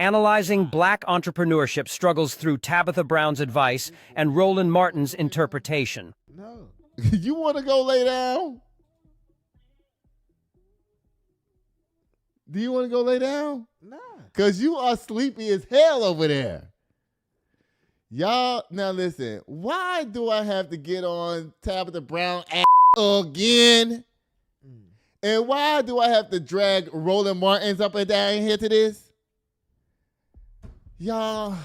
analyzing black entrepreneurship struggles through Tabitha Brown's advice and Roland Martin's interpretation. No. You want to go lay down? Do you want to go lay down? Nah. Because you are sleepy as hell over there. Y'all, now listen, why do I have to get on Tabitha Brown again? And why do I have to drag Roland Martins up and down here to this? Y'all,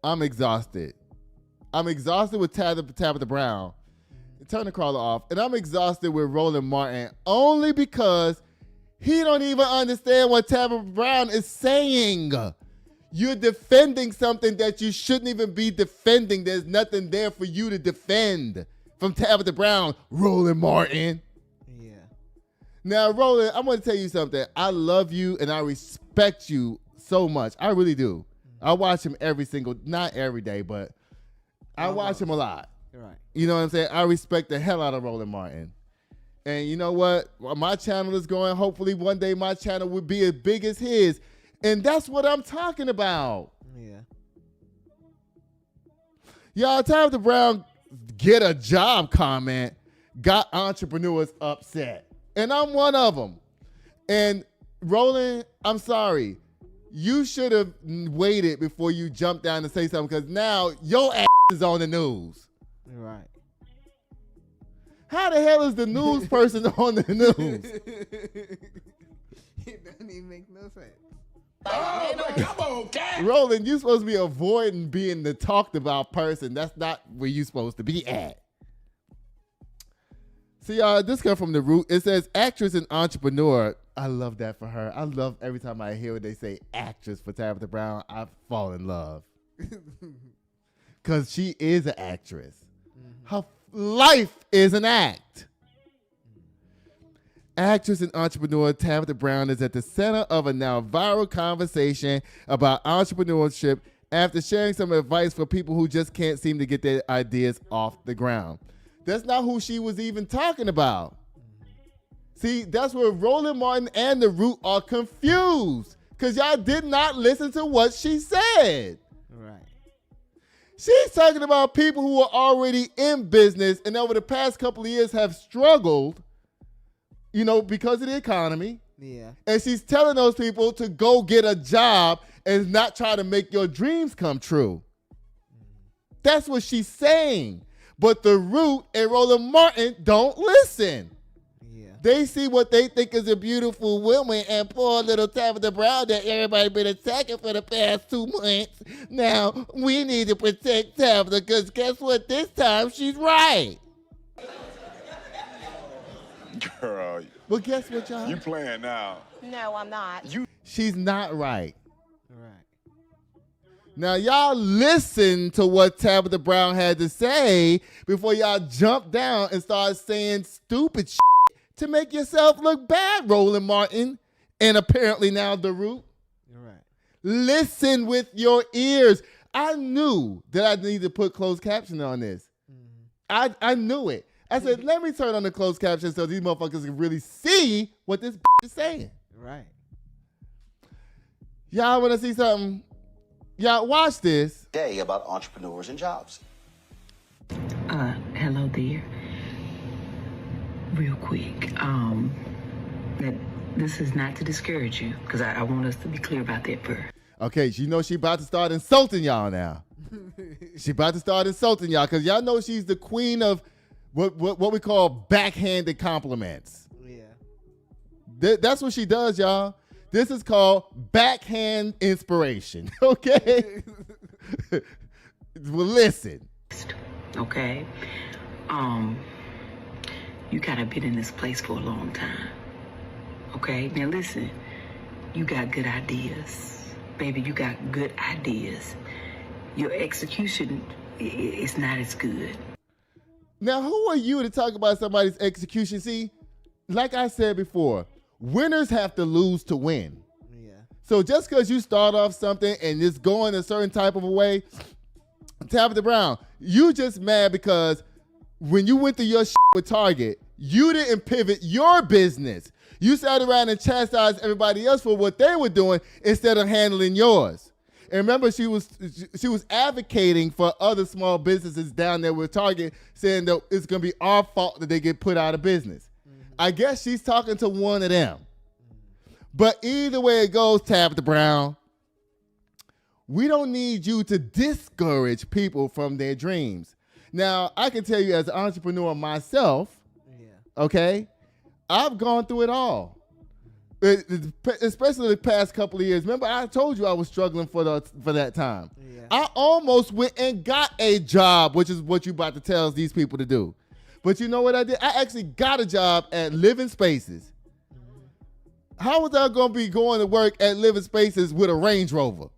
I'm exhausted. I'm exhausted with Tabitha Brown. Turn the crawler off. And I'm exhausted with Roland Martin only because he don't even understand what Tabitha Brown is saying. You're defending something that you shouldn't even be defending. There's nothing there for you to defend from Tabitha Brown, Roland Martin. Yeah. Now, Roland, I'm going to tell you something. I love you and I respect you so much. I really do. I watch him not every day, but I watch him a lot. Right. You know what I'm saying? I respect the hell out of Roland Martin. And you know what? Well, my channel is going. Hopefully one day my channel will be as big as his. And that's what I'm talking about. Yeah. Y'all, Tabitha Brown get a job comment got entrepreneurs upset. And I'm one of them. And Roland, I'm sorry. You should have waited before you jumped down and say something because now your ass is on the news. Right. How the hell is the news person on the news? It doesn't even make no sense. Oh, come on, cat. Roland, you're supposed to be avoiding being the talked about person. That's not where you're supposed to be at. See, y'all, this comes from The Root. It says actress and entrepreneur. I love that for her. I love every time I hear what they say actress for Tabitha Brown. I fall in love. Because she is an actress. Her life is an act. Actress and entrepreneur Tabitha Brown is at the center of a now viral conversation about entrepreneurship after sharing some advice for people who just can't seem to get their ideas off the ground. That's not who she was even talking about. See, that's where Roland Martin and The Root are confused because y'all did not listen to what she said. Right. She's talking about people who are already in business and over the past couple of years have struggled, you know, because of the economy. Yeah. And she's telling those people to go get a job and not try to make your dreams come true. That's what she's saying. But The Root and Roland Martin don't listen. Yeah. They see what they think is a beautiful woman and poor little Tabitha Brown that everybody been attacking for the past 2 months. Now, we need to protect Tabitha because guess what? This time, she's right. Girl, Well, guess what, y'all? you playing now. No, I'm not. She's not right. Right. Now, y'all listen to what Tabitha Brown had to say before y'all jump down and start saying stupid shit to make yourself look bad, Roland Martin, and apparently now The Root. You're right. Listen with your ears. I knew that I needed to put closed caption on this. I knew it. I said, let me turn on the closed caption so these motherfuckers can really see what this is saying. Right. Y'all want to see something? Y'all watch this. Day about entrepreneurs and jobs. Hello there. Real quick, that this is not to discourage you, because I want us to be clear about that first. Okay, you know she about to start insulting y'all now. She about to start insulting y'all because y'all know she's the queen of what we call backhanded compliments. Yeah. That's what she does, y'all. This is called backhand inspiration, okay? Well, listen. Okay? You gotta been in this place for a long time. Okay? Now listen, you got good ideas. Baby, you got good ideas. Your execution is not as good. Now, who are you to talk about somebody's execution? See, like I said before, winners have to lose to win. Yeah. So just because you start off something and it's going a certain type of a way, Tabitha Brown, you just mad because when you went through your shit with Target, you didn't pivot your business. You sat around and chastised everybody else for what they were doing instead of handling yours. And remember, she was advocating for other small businesses down there with Target, saying that it's going to be our fault that they get put out of business. I guess she's talking to one of them. But either way it goes, Tabitha Brown, we don't need you to discourage people from their dreams. Now, I can tell you as an entrepreneur myself, okay, I've gone through it all. Especially the past couple of years. Remember, I told you I was struggling for that time. Yeah. I almost went and got a job, which is what you about to tell these people to do. But you know what I did? I actually got a job at Living Spaces. How was I going to be going to work at Living Spaces with a Range Rover?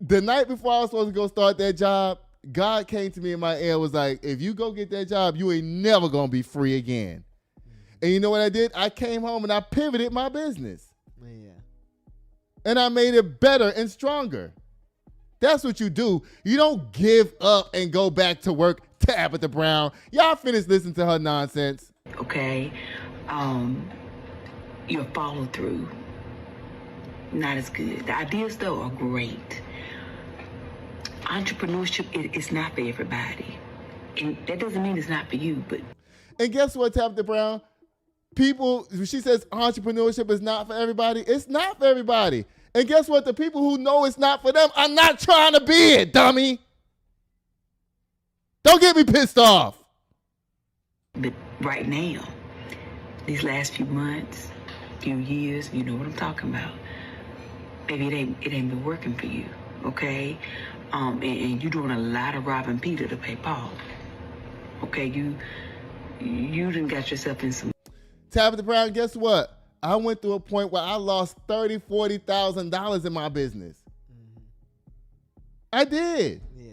The night before I was supposed to go start that job, God came to me in my ear and was like, if you go get that job, you ain't never going to be free again. And you know what I did? I came home and I pivoted my business. Yeah. And I made it better and stronger. That's what you do. You don't give up and go back to work, Tabitha Brown. Y'all finished listening to her nonsense. Okay? Your follow through, not as good. The ideas, though, are great. Entrepreneurship is not for everybody. And that doesn't mean it's not for you, but... And guess what, Tabitha Brown? People, she says entrepreneurship is not for everybody. It's not for everybody. And guess what? The people who know it's not for them are not trying to be it, dummy. Don't get me pissed off. But right now, these last few months, few years, you know what I'm talking about. Maybe it ain't been working for you, okay? And you're doing a lot of robbing Peter to pay Paul. Okay, you done got yourself in some... Tabitha Brown, guess what? I went through a point where I lost $30,000, $40,000 in my business. I did. Yeah.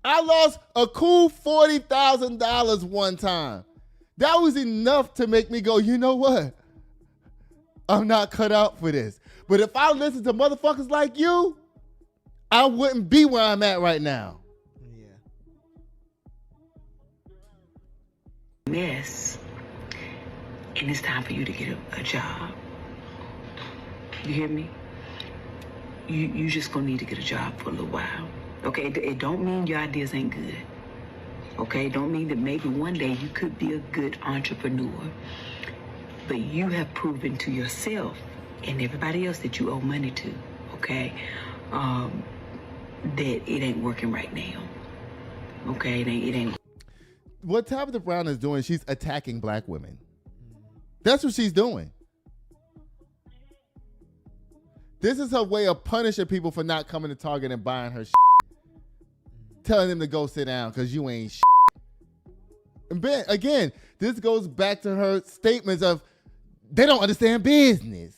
I lost a cool $40,000 one time. That was enough to make me go, you know what? I'm not cut out for this. But if I listen to motherfuckers like you, I wouldn't be where I'm at right now. Yeah. Mess. And it's time for you to get a job. You hear me? You just gonna need to get a job for a little while. Okay, it don't mean your ideas ain't good. Okay, it don't mean that maybe one day you could be a good entrepreneur. But you have proven to yourself and everybody else that you owe money to, okay, that it ain't working right now. Okay, it ain't. What Tabitha Brown is doing, she's attacking black women. That's what she's doing. This is her way of punishing people for not coming to Target and buying her shit. Telling them to go sit down because you ain't shit. And Ben, again, this goes back to her statements of they don't understand business.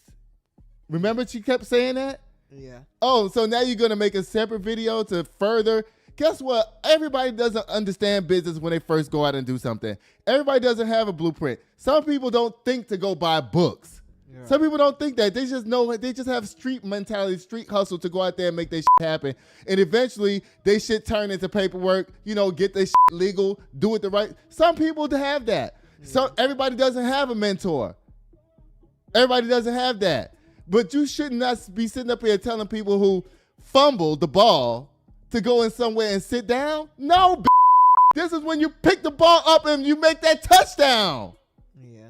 Remember she kept saying that? Yeah. Oh, so now you're going to make a separate video to further. Guess what? Everybody doesn't understand business when they first go out and do something. Everybody doesn't have a blueprint. Some people don't think to go buy books. Yeah. Some people don't think that. They just know, they just have street mentality, street hustle to go out there and make their shit happen. And eventually, they shit turn into paperwork, get their shit legal, do it the right. Some people have that. Yeah. So everybody doesn't have a mentor. Everybody doesn't have that. But you should not be sitting up here telling people who fumbled the ball to go in somewhere and sit down. No, this is when you pick the ball up and you make that touchdown. Yeah.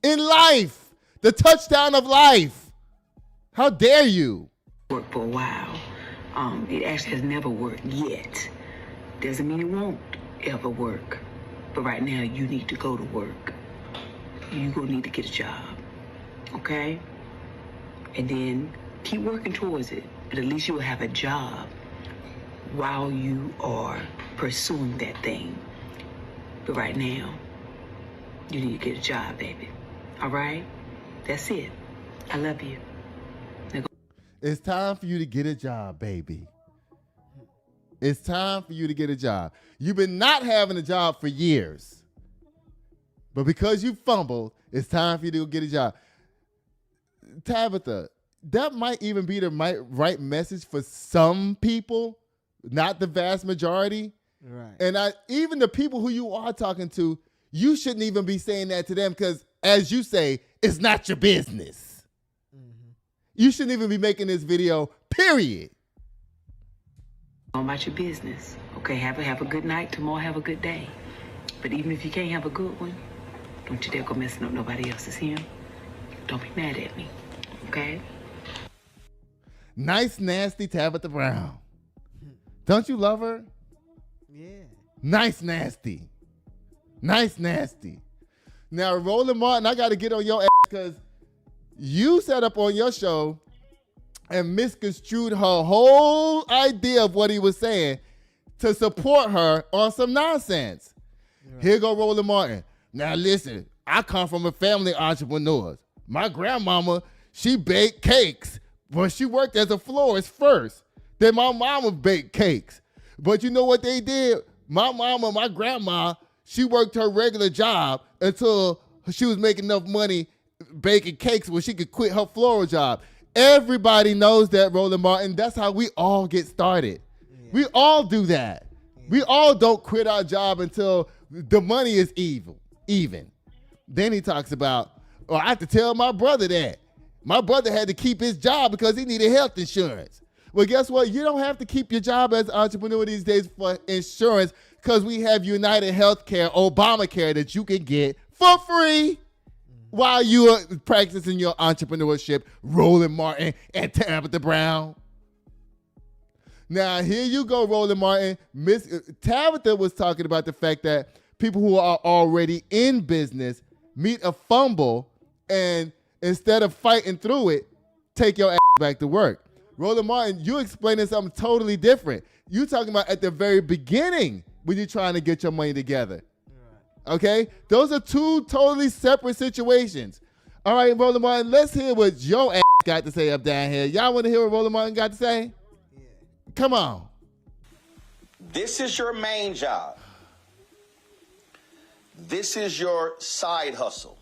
In life, the touchdown of life. How dare you? Worked for a while. It actually has never worked yet. Doesn't mean it won't ever work. But right now, you need to go to work. You're going to need to get a job. Okay? And then keep working towards it. But at least you will have a job while you are pursuing that thing. But right now, you need to get a job, baby. All right? That's it. I love you. It's time for you to get a job, baby. It's time for you to get a job. You've been not having a job for years. But because you fumbled, it's time for you to go get a job. Tabitha, that might even be the right message for some people, not the vast majority. Right. And even the people who you are talking to, you shouldn't even be saying that to them because, as you say, it's not your business. Mm-hmm. You shouldn't even be making this video, period. Go about your business. Okay, have a good night. Tomorrow, have a good day. But even if you can't have a good one, don't you dare go messing up nobody else's him. Don't be mad at me, okay? Nice, nasty Tabitha Brown. Don't you love her? Yeah. Nice, nasty. Nice, nasty. Now, Roland Martin, I got to get on your ass because you set up on your show and misconstrued her whole idea of what he was saying to support her on some nonsense. Right. Here go Roland Martin. Now, listen, I come from a family of entrepreneurs. My grandmama, she baked cakes, but she worked as a florist first. Then my mama baked cakes. But you know what they did? My mama, my grandma, she worked her regular job until she was making enough money baking cakes where she could quit her floral job. Everybody knows that, Roland Martin. That's how we all get started. Yeah. We all do that. Yeah. We all don't quit our job until the money is even. Then he talks about, oh, I have to tell my brother that. My brother had to keep his job because he needed health insurance. Well, guess what? You don't have to keep your job as an entrepreneur these days for insurance because we have United Healthcare, Obamacare that you can get for free while you are practicing your entrepreneurship, Roland Martin and Tabitha Brown. Now, here you go, Roland Martin. Tabitha was talking about the fact that people who are already in business meet a fumble and instead of fighting through it, take your ass back to work. Roland Martin, you explaining something totally different. You talking about at the very beginning when you're trying to get your money together. Okay? Those are two totally separate situations. All right, Roland Martin, let's hear what your ass got to say up down here. Y'all want to hear what Roland Martin got to say? Yeah. Come on. This is your main job. This is your side hustle.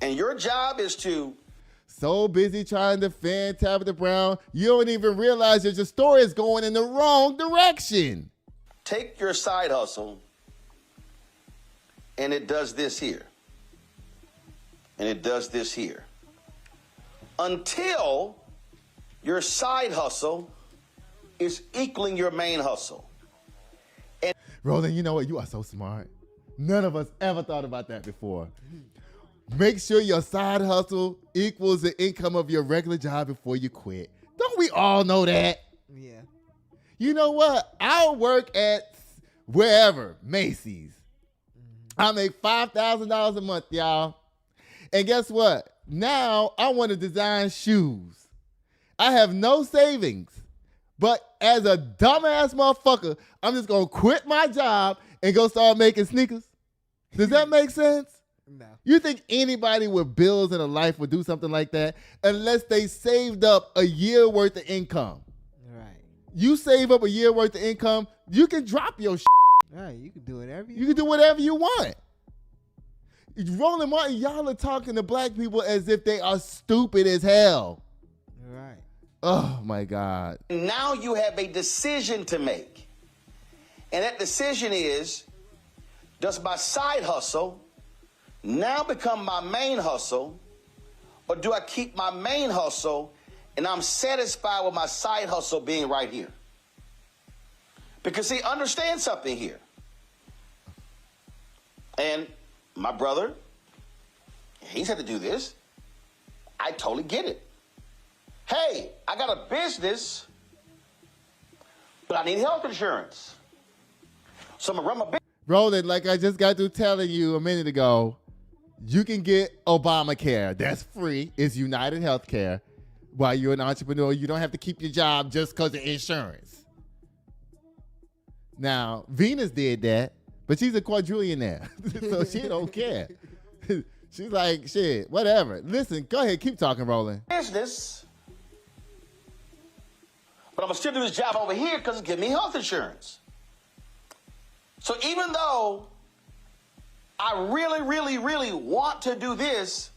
And your job is to... So busy trying to defend Tabitha Brown, you don't even realize that your story is going in the wrong direction. Take your side hustle, and it does this here. And it does this here. Until your side hustle is equaling your main hustle. And Roland, you know what? You are so smart. None of us ever thought about that before. Make sure your side hustle equals the income of your regular job before you quit. Don't we all know that? Yeah. You know what? I'll work at wherever, Macy's. I make $5,000 a month, y'all. And guess what? Now I want to design shoes. I have no savings. But as a dumbass motherfucker, I'm just going to quit my job and go start making sneakers. Does that make sense? No. You think anybody with bills in a life would do something like that unless they saved up a year worth of income? Right. You save up a year worth of income, you can drop your shit. Right. You can do whatever You can do whatever you want. Roland Martin, y'all are talking to black people as if they are stupid as hell. Right. Oh my God. now you have a decision to make. And that decision is, does my side hustle now become my main hustle, or do I keep my main hustle and I'm satisfied with my side hustle being right here? Because see, understand something here. And my brother, he's had to do this. I totally get it. Hey, I got a business, but I need health insurance. So I'm gonna run my business. Roland, like I just got through telling you a minute ago, you can get Obamacare. That's free. It's United Healthcare. While you're an entrepreneur, you don't have to keep your job just because of insurance. Now, Venus did that, but she's a quadrillionaire, so she don't care. She's like, shit, whatever. Listen, go ahead, keep talking, Roland. Business, but I'm gonna still do this job over here because it's giving me health insurance. So even though I really, really, really want to do this,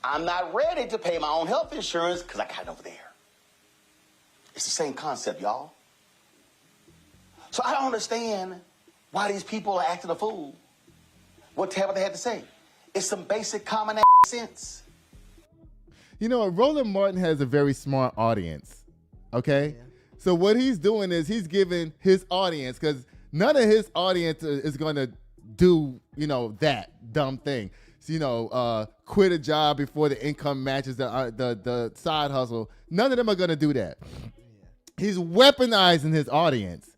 I'm not ready to pay my own health insurance because I got it over there. It's the same concept, y'all. So I don't understand why these people are acting a fool. What Tabitha had to say. It's some basic common sense. You know, Roland Martin has a very smart audience. Okay? Yeah. So what he's doing is he's giving his audience, because none of his audience is going to do, that dumb thing. So, quit a job before the income matches the side hustle. None of them are going to do that. He's weaponizing his audience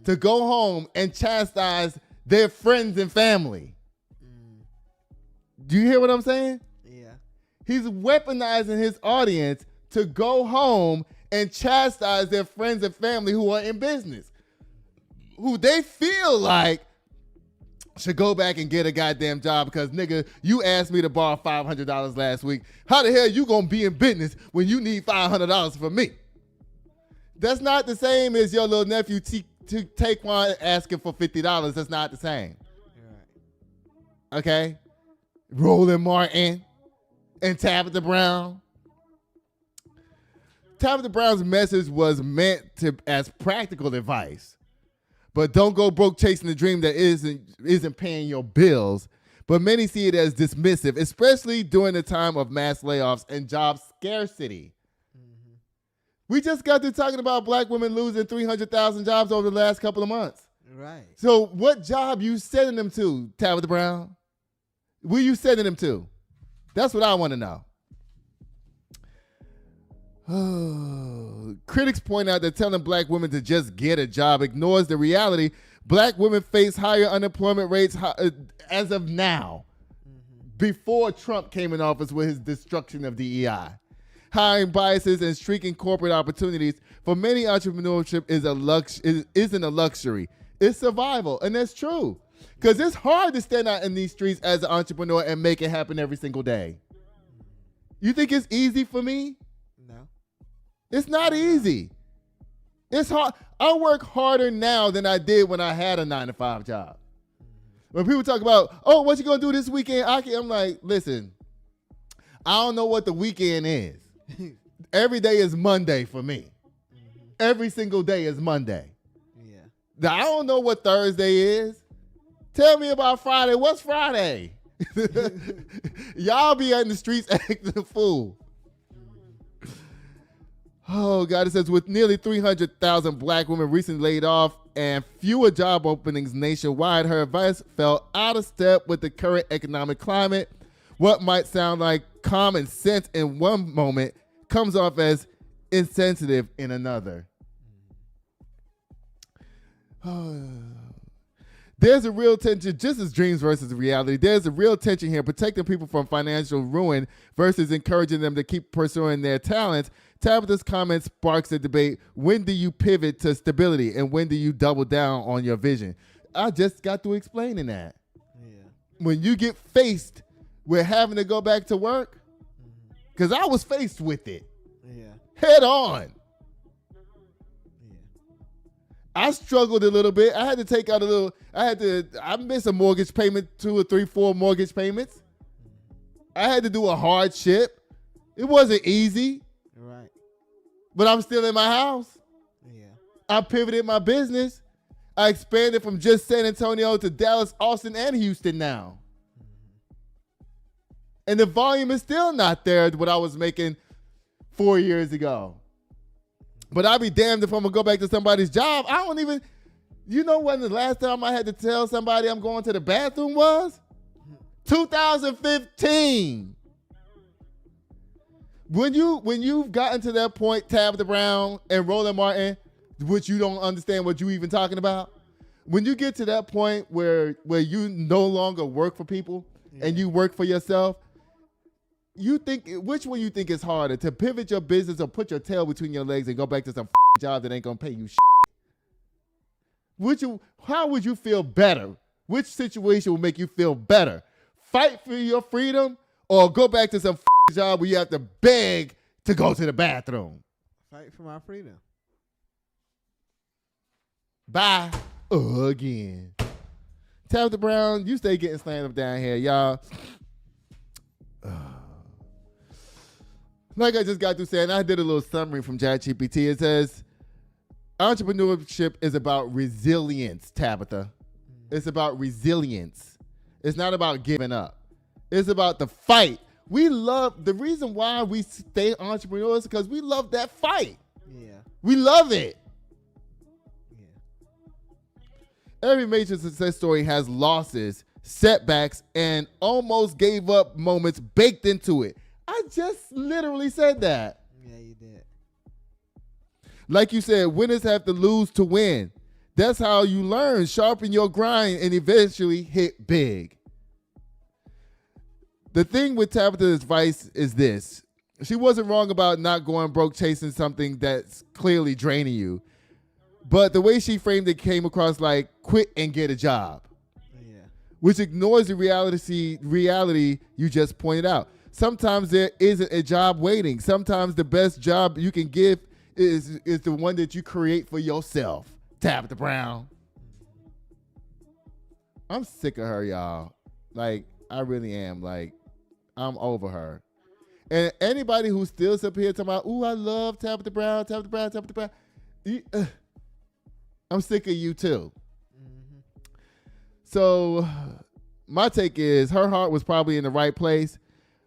to go home and chastise their friends and family. Do you hear what I'm saying? Yeah. He's weaponizing his audience to go home and chastise their friends and family who are in business, who they feel like should go back and get a goddamn job because, nigga, you asked me to borrow $500 last week. How the hell you gonna be in business when you need $500 from me? That's not the same as your little nephew Taquan asking for $50. That's not the same. Right. Okay? Roland Martin and Tabitha Brown. Tabitha Brown's message was meant as practical advice. But don't go broke chasing the dream that isn't paying your bills. But many see it as dismissive, especially during the time of mass layoffs and job scarcity. Mm-hmm. We just got through talking about black women losing 300,000 jobs over the last couple of months. Right. So what job you sending them to, Tabitha Brown? Where you sending them to? That's what I want to know. Critics point out that telling black women to just get a job ignores the reality. Black women face higher unemployment rates as of now, before Trump came in office with his destruction of DEI. Hiring biases and shrinking corporate opportunities. For many, entrepreneurship isn't a luxury. It's survival, and that's true. Because it's hard to stand out in these streets as an entrepreneur and make it happen every single day. You think it's easy for me? No. It's not easy. It's hard. I work harder now than I did when I had a 9-to-5 job. When people talk about, oh, what you gonna do this weekend, I'm like, listen, I don't know what the weekend is. Every day is Monday for me. Every single day is Monday. Yeah. Now, I don't know what Thursday is. Tell me about Friday. What's Friday? Y'all be out in the streets acting a fool. Oh, God, it says, with nearly 300,000 black women recently laid off and fewer job openings nationwide, her advice fell out of step with the current economic climate. What might sound like common sense in one moment comes off as insensitive in another. There's a real tension, just as dreams versus reality. There's a real tension here, protecting people from financial ruin versus encouraging them to keep pursuing their talents. Tabitha's comment sparks a debate. When do you pivot to stability, and when do you double down on your vision? I just got to explaining that. Yeah. When you get faced with having to go back to work, because I was faced with it Yeah. head on. Yeah. I struggled a little bit. I had to take out I missed a mortgage payment, 2 or 3, 4 mortgage payments. I had to do a hardship. It wasn't easy, Right. but I'm still in my house. Yeah. I pivoted my business. I expanded from just San Antonio to Dallas, Austin, and Houston now. And the volume is still not there what I was making 4 years ago. But I'll be damned if I'm going to go back to somebody's job. I don't even, you know when the last time I had to tell somebody I'm going to the bathroom was? 2015. When you've gotten to that point, Tabitha Brown and Roland Martin, which you don't understand what you even talking about, when you get to that point where you no longer work for people and you work for yourself, you think, which one you think is harder, to pivot your business or put your tail between your legs and go back to some job that ain't gonna pay you how would you feel better? Which situation will make you feel better? Fight for your freedom or go back to some job where you have to beg to go to the bathroom? Fight for my freedom. Bye. Again. Tabitha Brown, you stay getting slammed up down here, y'all. Like I just got through saying, I did a little summary from ChatGPT. It says, Entrepreneurship is about resilience, Tabitha. It's about resilience. It's not about giving up. It's about the fight. The reason why we stay entrepreneurs is because we love that fight. Yeah. We love it. Yeah. Every major success story has losses, setbacks, and almost gave up moments baked into it. I just literally said that. Yeah, you did. Like you said, winners have to lose to win. That's how you learn, sharpen your grind, and eventually hit big. The thing with Tabitha's advice is this. She wasn't wrong about not going broke chasing something that's clearly draining you. But the way she framed it came across like quit and get a job. Yeah. Which ignores the reality you just pointed out. Sometimes there isn't a job waiting. Sometimes the best job you can give is the one that you create for yourself. Tabitha Brown. I'm sick of her, y'all. Like, I really am. Like, I'm over her. And anybody who still up here talking about, ooh, I love Tabitha Brown, Tabitha Brown, Tabitha Brown. I'm sick of you too. Mm-hmm. So my take is her heart was probably in the right place,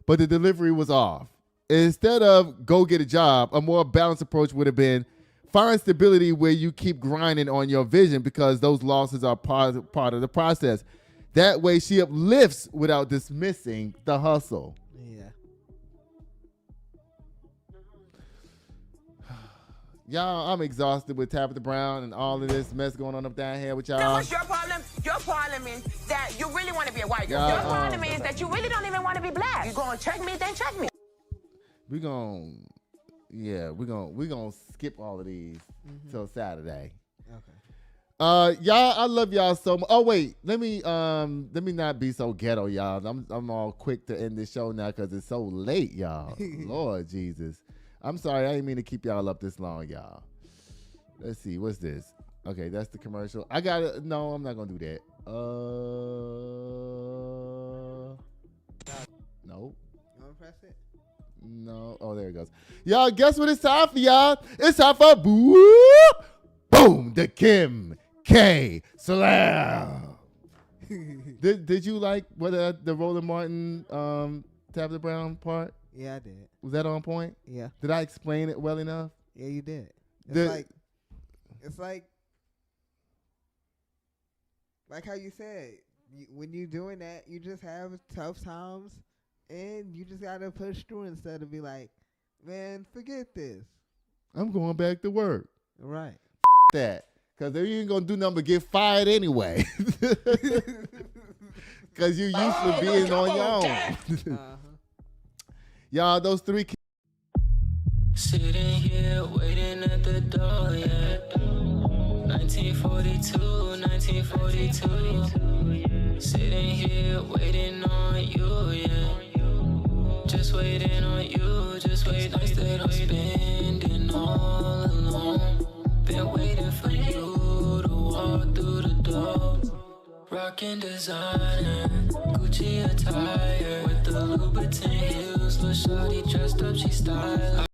but the delivery was off. Instead of go get a job, a more balanced approach would have been find stability where you keep grinding on your vision because those losses are part of the process. That way she uplifts without dismissing the hustle. Yeah. Y'all, I'm exhausted with Tabitha Brown and all of this mess going on up down here with y'all. Now what's your problem? Your problem is that you really want to be a white girl. Yeah, Your problem is that you really don't even want to be black. You gonna check me, then check me. We're gonna skip all of these till Saturday. Okay. Y'all, I love y'all so much. Oh wait, let me not be so ghetto, y'all. I'm all quick to end this show now because it's so late, y'all. Lord Jesus. I'm sorry, I didn't mean to keep y'all up this long, y'all. Let's see, what's this? Okay, that's the commercial. No, I'm not gonna do that. Nope. You wanna press it? No. Oh, there it goes. Y'all, guess what it's time for, y'all? It's time for Boom, the Kim K Slam. Did you like the Roland Martin Tabitha Brown part? Yeah, I did. Was that on point? Yeah. Did I explain it well enough? Yeah, you did. It's like how you said, when you're doing that, you just have tough times and you just got to push through instead of be like, man, forget this. I'm going back to work. Right. That. Because they ain't going to do nothing but get fired anyway. Because you're used to being on your own. Uh-huh. Y'all, those three kids. Sitting here waiting at the door, yeah. 1942, 1942. Sitting here waiting on you, yeah. Just waiting on you, just waiting. Nights that I'm spending all alone. Been waiting for you to walk through the door. Rockin' designer, Gucci attire with the Louboutin heels. Little shawty dressed up, she style.